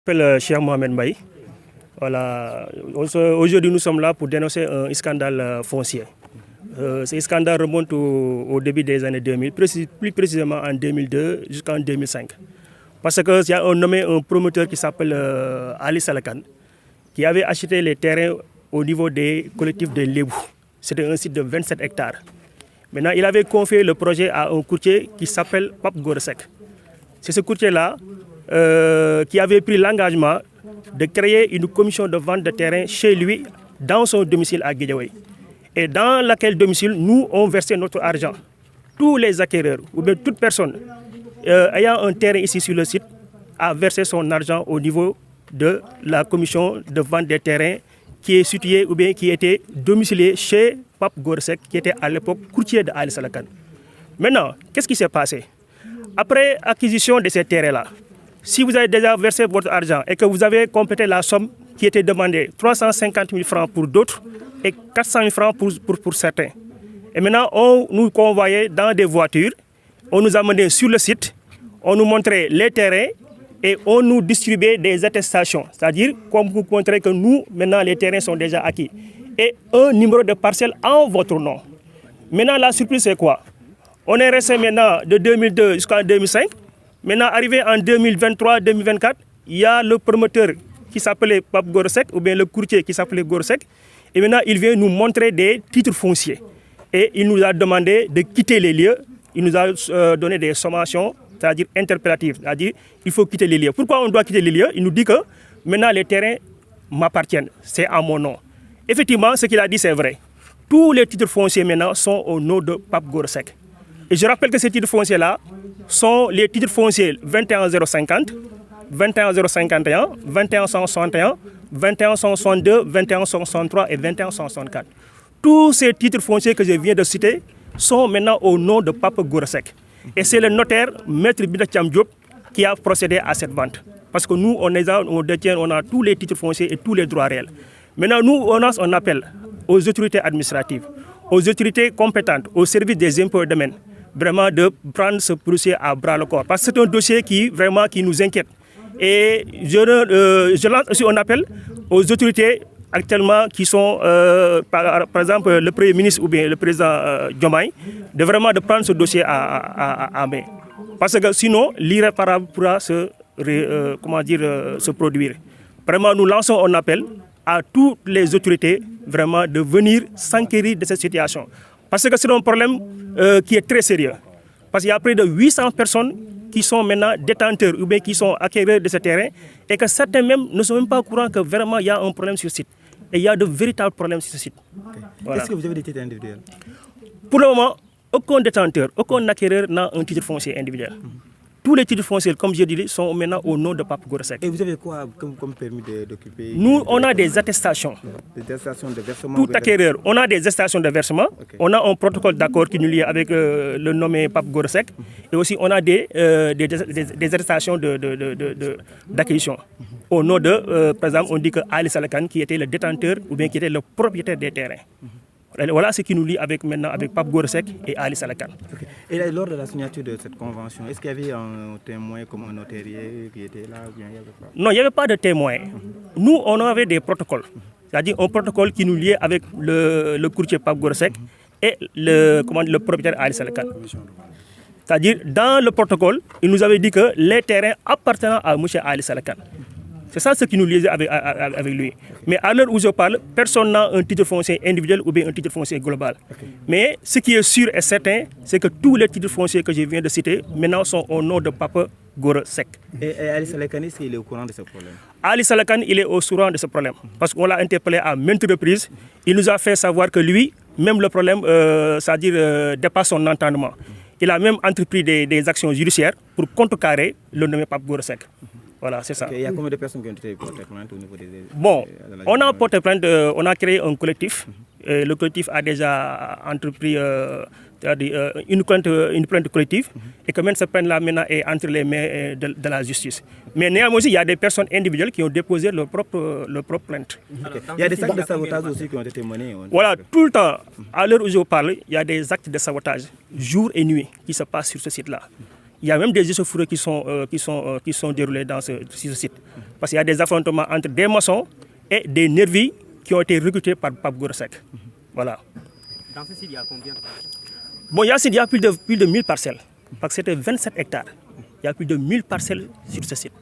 m'appelle Cheikh Mohamed Mbaye. Voilà. Aujourd'hui, nous sommes là pour dénoncer un scandale foncier. Ce scandale remonte au début des années 2000, plus précisément en 2002 jusqu'en 2005. Parce qu'il y a nommé un promoteur qui s'appelle Ali Salakan, qui avait acheté les terrains au niveau des collectifs de Lébou. C'était un site de 27 hectares. Maintenant, il avait confié le projet à un courtier qui s'appelle Pape Gorsek. C'est ce courtier-là qui avait pris l'engagement de créer une commission de vente de terrain chez lui, dans son domicile à Guédiawaye. Et dans laquelle domicile, nous, on versé notre argent. Tous les acquéreurs, ou bien toute personne ayant un terrain ici sur le site, a versé son argent au niveau de la commission de vente des terrains qui est située ou bien qui était domiciliée chez Pape Gorsek, qui était à l'époque courtier de Ali Salakan. Maintenant, qu'est-ce qui s'est passé? Après acquisition de ces terrains-là, si vous avez déjà versé votre argent et que vous avez complété la somme qui était demandée, 350 000 francs pour d'autres et 400 000 francs pour certains. Et maintenant, on nous convoyait dans des voitures, on nous amenait sur le site, on nous montrait les terrains et on nous distribuait des attestations. C'est-à-dire qu'on vous montrait que nous, maintenant, les terrains sont déjà acquis. Et un numéro de parcelle en votre nom. Maintenant, la surprise, c'est quoi? On est resté maintenant de 2002 jusqu'en 2005. Maintenant, arrivé en 2023-2024, il y a le promoteur qui s'appelait Pape Gorsek, ou bien le courtier qui s'appelait Gorsek. Et maintenant, il vient nous montrer des titres fonciers. Et il nous a demandé de quitter les lieux. Il nous a donné des sommations, c'est-à-dire interpellatives. C'est-à-dire qu'il faut quitter les lieux. Pourquoi on doit quitter les lieux? Il nous dit que maintenant, les terrains m'appartiennent. C'est à mon nom. Effectivement, ce qu'il a dit, c'est vrai. Tous les titres fonciers maintenant sont au nom de Pape Gorsek. Et je rappelle que ces titres fonciers-là sont les titres fonciers 21050, 21051, 21161, 21162, 21163 et 21164. Tous ces titres fonciers que je viens de citer sont maintenant au nom de Pape Gorsek. Et c'est le notaire, Maître Bidatiam Diop, qui a procédé à cette vente. Parce que nous, on a tous les titres fonciers et tous les droits réels. Maintenant, nous, on lance un appel aux autorités administratives, aux autorités compétentes, aux services des impôts et domaines, vraiment de prendre ce dossier à bras le corps. Parce que c'est un dossier qui nous inquiète. Et je lance aussi un appel aux autorités actuellement qui sont, par exemple, le Premier ministre ou bien le président Diomaye, de prendre ce dossier à main. Parce que sinon, l'irréparable pourra se produire. Vraiment, nous lançons un appel à toutes les autorités vraiment de venir s'enquérir de cette situation. Parce que c'est un problème qui est très sérieux. Parce qu'il y a près de 800 personnes qui sont maintenant détenteurs ou bien qui sont acquéreurs de ce terrain et que certains même ne sont même pas au courant que vraiment il y a un problème sur ce site. Et il y a de véritables problèmes sur ce site. Okay. Voilà. Est-ce que vous avez des titres individuels? Pour le moment, aucun détenteur, aucun acquéreur n'a un titre foncier individuel. Tous les titres fonciers, comme je disais, sont maintenant au nom de Pape Gorsek. Et vous avez quoi comme permis d'occuper? Nous, on a des attestations. Des attestations de versement? Tout acquéreur, on a des attestations de versement. Okay. On a un protocole d'accord qui nous lie avec le nommé Pape Gorsek. Et aussi, on a des attestations d'acquisition. Au nom de, par exemple, on dit que Ali Salakan, qui était le détenteur ou bien qui était le propriétaire des terrains. Voilà ce qui nous lie avec Pape Gorsek et Ali Salakan. Okay. Et lors de la signature de cette convention, est-ce qu'il y avait un témoin comme un notarié qui était là ou bien il y avait pas? Non, il n'y avait pas de témoin. Nous, on avait des protocoles. C'est-à-dire un protocole qui nous liait avec le courtier Pape Gorsek et le propriétaire Ali Salakan. C'est-à-dire, dans le protocole, il nous avait dit que les terrains appartenant à M. Ali Salakan. C'est ça ce qui nous liait avec lui. Mais à l'heure où je parle, personne n'a un titre foncier individuel ou bien un titre foncier global. Okay. Mais ce qui est sûr et certain, c'est que tous les titres fonciers que je viens de citer maintenant sont au nom de Pape Gorsek. Et Ali Salakan, est-ce qu'il est au courant de ce problème? Ali Salakan, il est au courant de ce problème. Parce qu'on l'a interpellé à maintes reprises. Il nous a fait savoir que lui, même le problème, c'est-à-dire dépasse son entendement. Il a même entrepris des actions judiciaires pour contrecarrer le nommé Pape Gorsek. Voilà, c'est ça. Okay. Il y a combien de personnes qui ont été portées plainte au niveau des... Bon, on a porté plainte, on a créé un collectif. Le collectif a déjà entrepris une plainte collective et que même cette plainte-là maintenant est entre les mains de la justice. Mais néanmoins aussi, il y a des personnes individuelles qui ont déposé leur propre plainte. Okay. Il y a des actes de sabotage aussi qui ont été menés. Voilà, tout le temps, à l'heure où je vous parle, il y a des actes de sabotage, jour et nuit, qui se passent sur ce site-là. Il y a même des échauffourées qui sont déroulées sur ce site. Parce qu'il y a des affrontements entre des maçons et des nervis qui ont été recrutés par Pape Gorosek. Voilà. Dans ce site, il y a combien de parcelles? Bon, il y a plus de 1000 parcelles. Parce que c'était 27 hectares. Il y a plus de 1000 parcelles sur ce site.